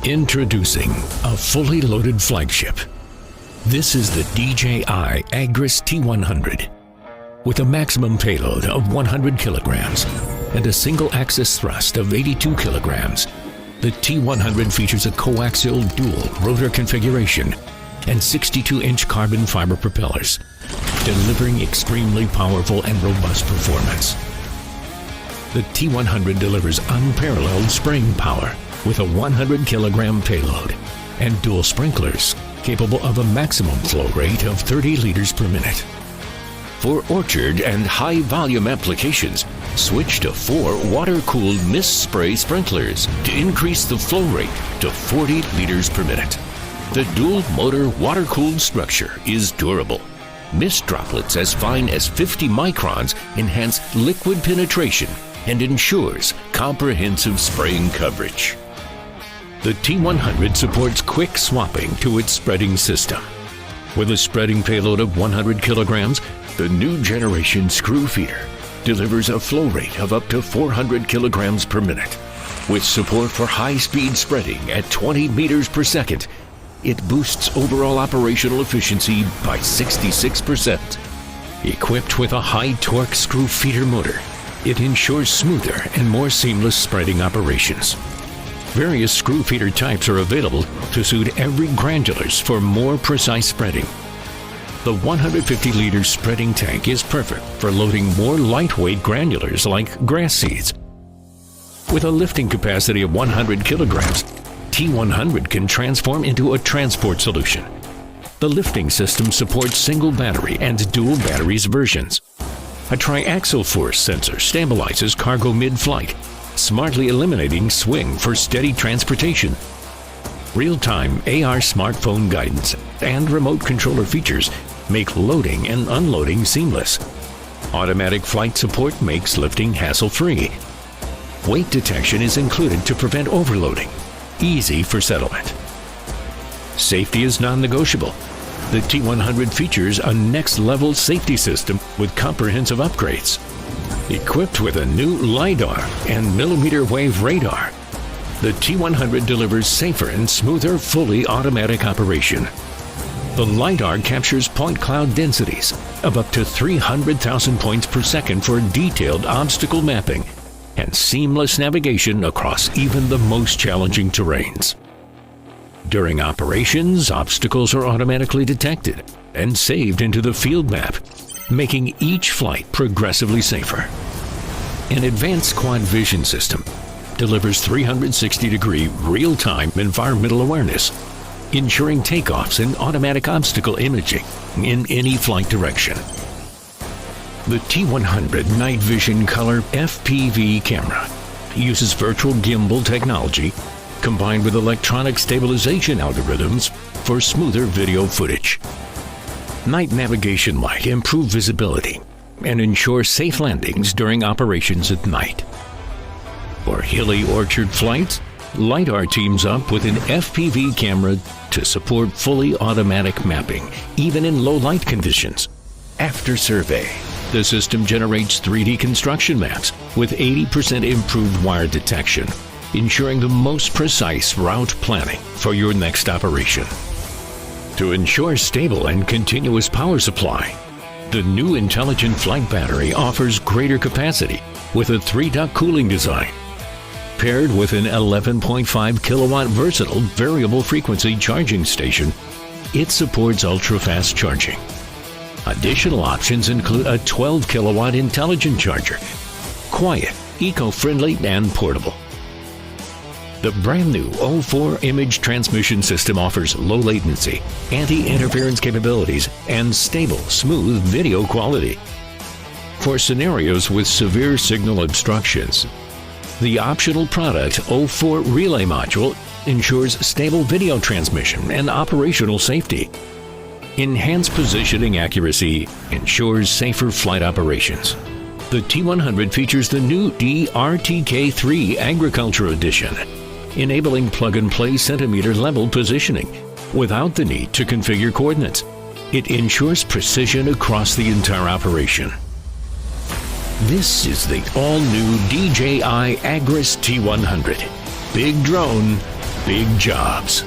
Introducing a fully loaded flagship. This is the DJI Agras T100. With a maximum payload of 100 kilograms and a single-axis thrust of 82 kilograms, the T100 features a coaxial dual rotor configuration and 62-inch carbon fiber propellers, delivering extremely powerful and robust performance. The T100 delivers unparalleled spraying power with a 100 kilogram payload and dual sprinklers capable of a maximum flow rate of 30 liters per minute. For orchard and high volume applications, switch to 4 water-cooled mist spray sprinklers to increase the flow rate to 40 liters per minute. The dual motor water-cooled structure is durable. Mist droplets as fine as 50 microns enhance liquid penetration and ensures comprehensive spraying coverage. The T100 supports quick swapping to its spreading system. With a spreading payload of 100 kilograms, the new generation screw feeder delivers a flow rate of up to 400 kilograms per minute. With support for high-speed spreading at 20 meters per second, it boosts overall operational efficiency by 66%. Equipped with a high-torque screw feeder motor, it ensures smoother and more seamless spreading operations. Various screw feeder types are available to suit every granulars for more precise spreading. The 150-liter spreading tank is perfect for loading more lightweight granulars like grass seeds. With a lifting capacity of 100 kilograms, T100 can transform into a transport solution. The lifting system supports single battery and dual batteries versions. A triaxial force sensor stabilizes cargo mid-flight, smartly eliminating swing for steady transportation. Real-time AR smartphone guidance and remote controller features make loading and unloading seamless. Automatic flight support makes lifting hassle-free. Weight detection is included to prevent overloading, easy for settlement. Safety is non-negotiable. The T100 features a next-level safety system with comprehensive upgrades. Equipped with a new LiDAR and millimeter wave radar, the T100 delivers safer and smoother fully automatic operation. The LiDAR captures point cloud densities of up to 300,000 points per second for detailed obstacle mapping and seamless navigation across even the most challenging terrains. During operations, obstacles are automatically detected and saved into the field map, making each flight progressively safer. An advanced quad vision system delivers 360-degree real-time environmental awareness, ensuring takeoffs and automatic obstacle imaging in any flight direction. The T100 Night Vision Color FPV camera uses virtual gimbal technology combined with electronic stabilization algorithms for smoother video footage. Night navigation light improve visibility and ensure safe landings during operations at night. For hilly orchard flights, LiDAR teams up with an FPV camera to support fully automatic mapping, even in low light conditions. After survey, the system generates 3D construction maps with 80% improved wire detection, ensuring the most precise route planning for your next operation. To ensure stable and continuous power supply, the new intelligent flight battery offers greater capacity with a 3-duct cooling design. Paired with an 11.5 kilowatt versatile variable frequency charging station, it supports ultra-fast charging. Additional options include a 12 kilowatt intelligent charger, quiet, eco-friendly, and portable. The brand new O4 image transmission system offers low latency, anti-interference capabilities, and stable, smooth video quality. For scenarios with severe signal obstructions, the optional product O4 relay module ensures stable video transmission and operational safety. Enhanced positioning accuracy ensures safer flight operations. The T100 features the new DRTK3 Agriculture Edition, enabling plug-and-play centimeter-level positioning without the need to configure coordinates. It ensures precision across the entire operation. This is the all-new DJI Agras T100. Big drone, big jobs.